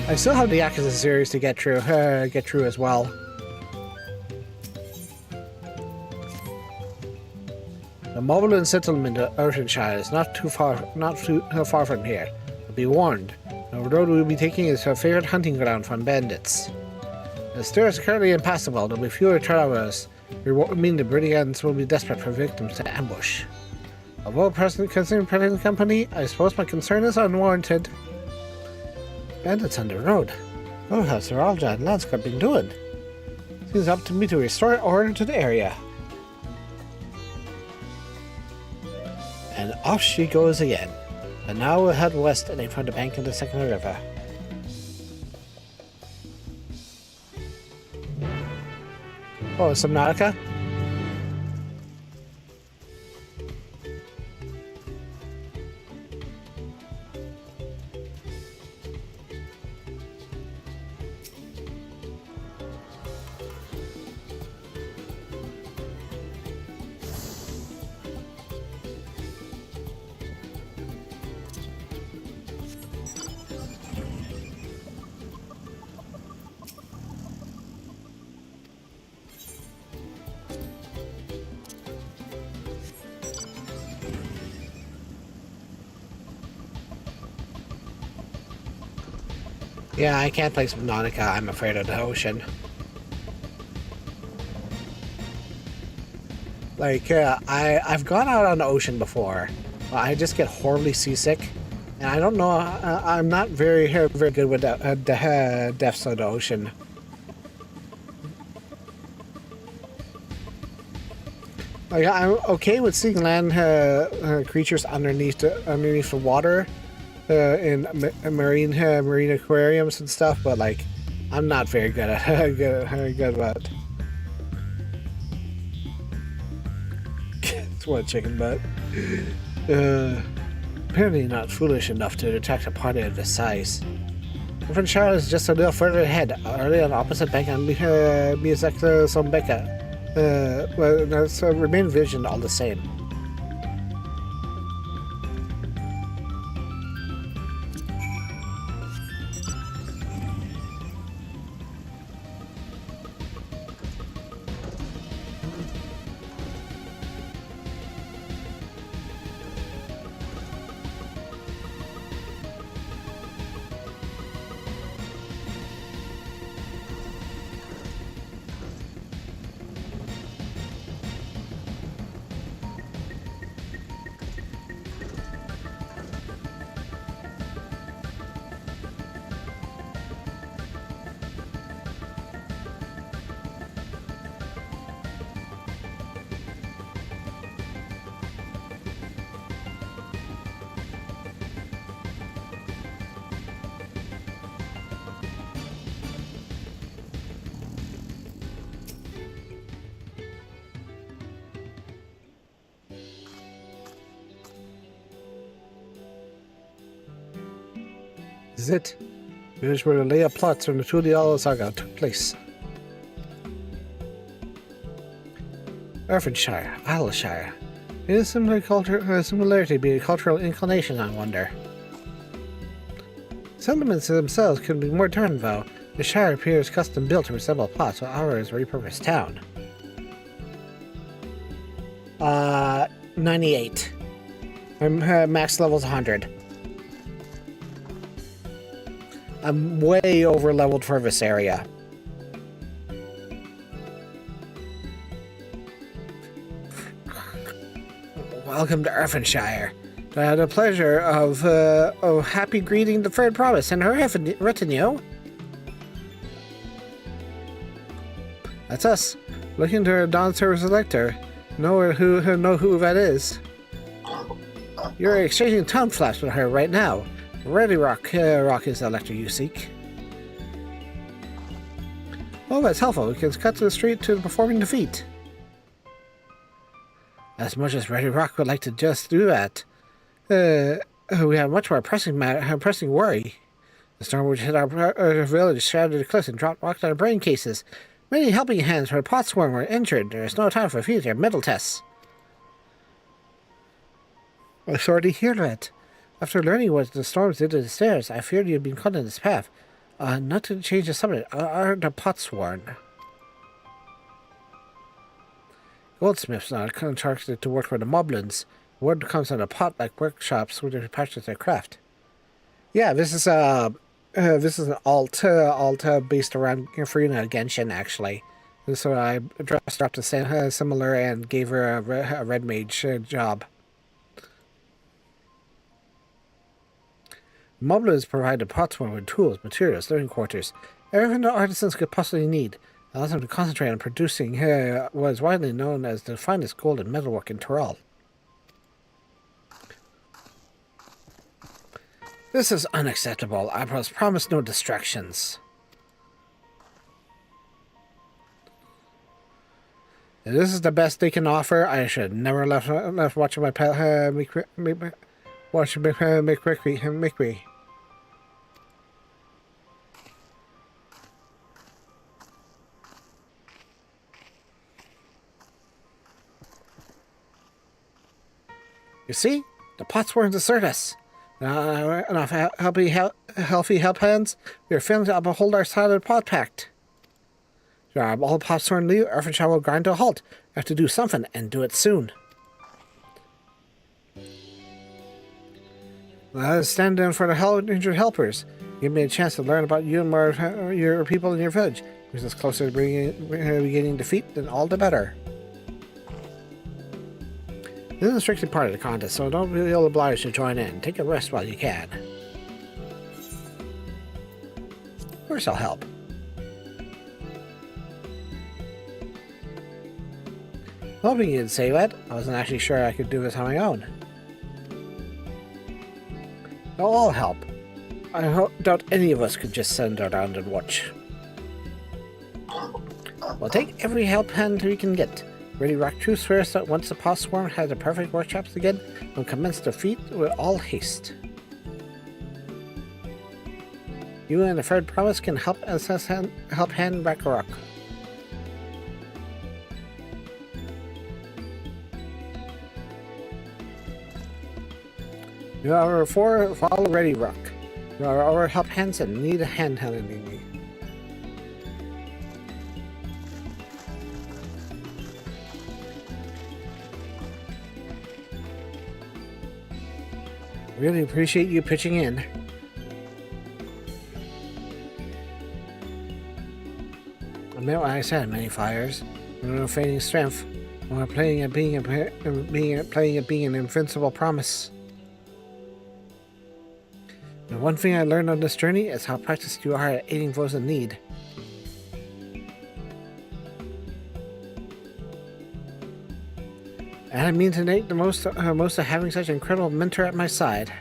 I still have the Yakuza series to get through as well. The Moblin settlement of Oceanshire is not too far from here. But be warned, the road we'll be taking is our favorite hunting ground from bandits. The stairs are currently impassable. There'll be fewer travelers, meaning the brigands will be desperate for victims to ambush. Although considering present company, I suppose my concern is unwarranted. Bandits on the road. What has Sir Alja and Landscott been doing? Seems up to me to restore order to the area. And off she goes again. And now we'll head west and aim for the bank of the second river. Oh, Subnautica? Yeah, I can't play Subnautica. I'm afraid of the ocean. Like, I've gone out on the ocean before, but I just get horribly seasick, and I don't know. I'm not very good with the depths of the ocean. Like, I'm okay with seeing land creatures underneath the water. In marine aquariums and stuff, but like I'm not very good at good about it. It's one chicken butt. Apparently not foolish enough to detect a party of this size. Oceanshire is just a little further ahead, early on the opposite bank on Miyazaki Sombeka. Well, so remain vigilant all the same. This is it. Here's where the layout plots from the Tuliala saga took place. Irvinshire, Isleshire. It is similarity being a cultural inclination, I wonder. Sentiments themselves could be more turned, though. The Shire appears custom built to resemble pots, while ours is a repurposed town. 98. My max level's 100. I'm way over leveled for this area. Welcome to Earthenshire. I had the pleasure of happy greeting the third province and her retinue. That's us. Looking to a Dawntrail selector. Know who that is. You're exchanging tongue flaps with her right now. Ready Rock is the elector you seek. Oh, that's helpful. We can cut to the street to performing the feat. As much as Ready Rock would like to just do that, we have much more pressing worry. The storm which hit our village shattered the cliffs and dropped rocks on our brain cases. Many helping hands for the pot swarm were injured. There is no time for future mental tests. I'm sorry to hear that. After learning what the storms did to the stairs, I feared you had been caught in this path. Not to change the subject, are the pots worn? Goldsmiths are contracted to work for the moblins. Word comes on the pot-like workshops where they practice their craft. Yeah, this is an alt based around Farina Genshin, actually. So I dressed her up to similar and gave her a red mage job. Moblins provided potsworn with tools, materials, living quarters, everything the artisans could possibly need. Allows them to concentrate on producing what is widely known as the finest gold and metalwork in Tyrol. This is unacceptable. I must promise no distractions. If this is the best they can offer, I should never left watching my pet make me. You see, the pots won't desert us. Enough healthy help hands, we are failing to uphold our side of the pot pact. All pots sworn leave, Earthenshire will grind to a halt. I have to do something, and do it soon. Stand down for the injured helpers. Give me a chance to learn about you and more of your people in your village. Brings us closer to beginning defeat, then all the better. This isn't strictly part of the contest, so don't feel obliged to join in. Take a rest while you can. Of course I'll help. Hoping you'd say that. I wasn't actually sure I could do this on my own. I'll help. I doubt any of us could just send around and watch. We'll take every help hand we can get. Ready Rock True swears that once the pot swarm has the perfect workshops again, we'll commence the feat with all haste. You and the third promise can help hand Ragnarok. You are follow Ready Rock. You are our help hands and need a hand handling me. Really appreciate you pitching in. I meant what I said, many fires. No fading strength. We're playing at being an invincible promise. The one thing I learned on this journey is how practiced you are at aiding those in need. And I mean to make the most of having such an incredible mentor at my side.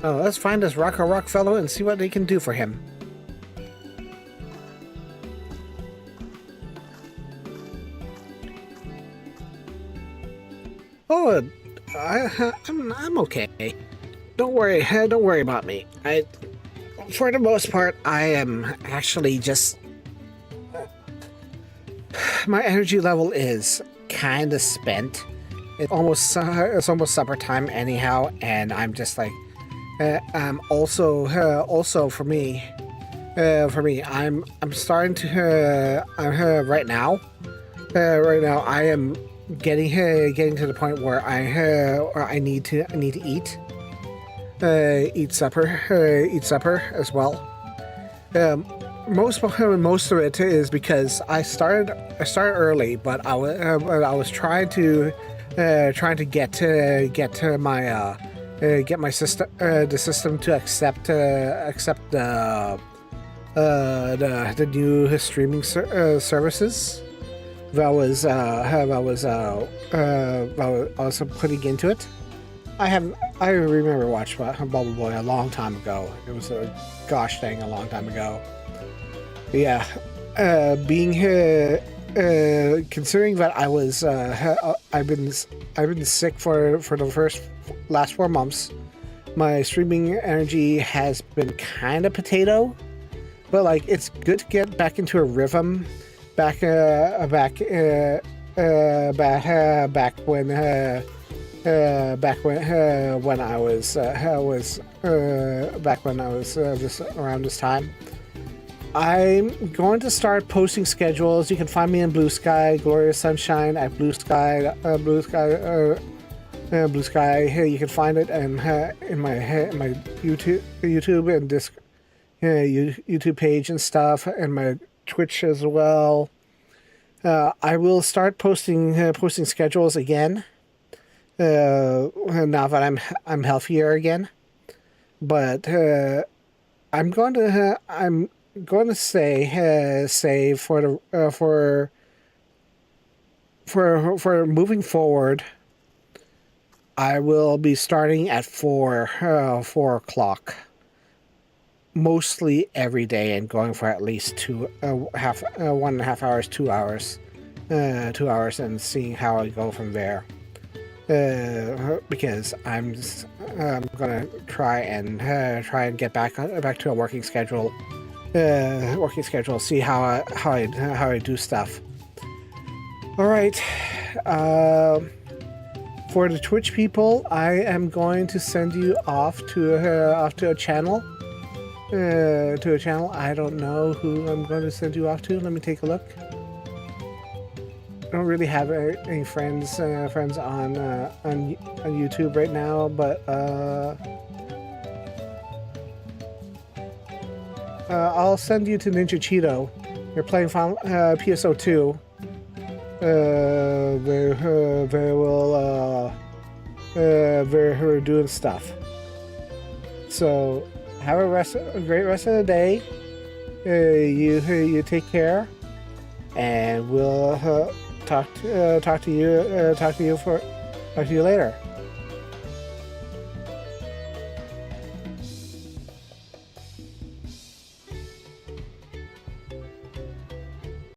Oh, let's find this Rock fellow and see what they can do for him. Oh, I'm okay. Don't worry about me. For the most part, I am actually just. My energy level is kind of spent. It's almost supper time anyhow, and I'm just like, Also for me, I'm starting to right now. Right now, I am getting to the point where I need to eat supper as well. Most of it is because I started early, but I was trying to get my system the system to accept the new streaming services that I was putting into it. I remember watching Bubble Boy a long time ago. It was a gosh dang a long time ago. But yeah, being here, considering that I've been sick for the last 4 months. My streaming energy has been kind of potato, but like it's good to get back into a rhythm. Back when I was this around this time. I'm going to start posting schedules. You can find me in Blue Sky, Gloria Sunshine at Blue Sky. Blue Sky. Here you can find it in my YouTube and YouTube page and stuff, and my Twitch as well. I will start posting schedules again. Now that I'm healthier again, but I'm going to say for moving forward, I will be starting at 4 o'clock, mostly every day, and going for at least 1.5 hours, 2 hours, 2 hours, and seeing how I go from there. Because I'm gonna try and get back to a working schedule. See how I do stuff. All right. For the Twitch people, I am going to send you off to a channel. I don't know who I'm going to send you off to. Let me take a look. I don't really have any friends on YouTube right now, but I'll send you to Ninja Cheeto. You're playing PSO2. They're doing stuff. So have a great rest of the day. You take care, and we'll talk to you later.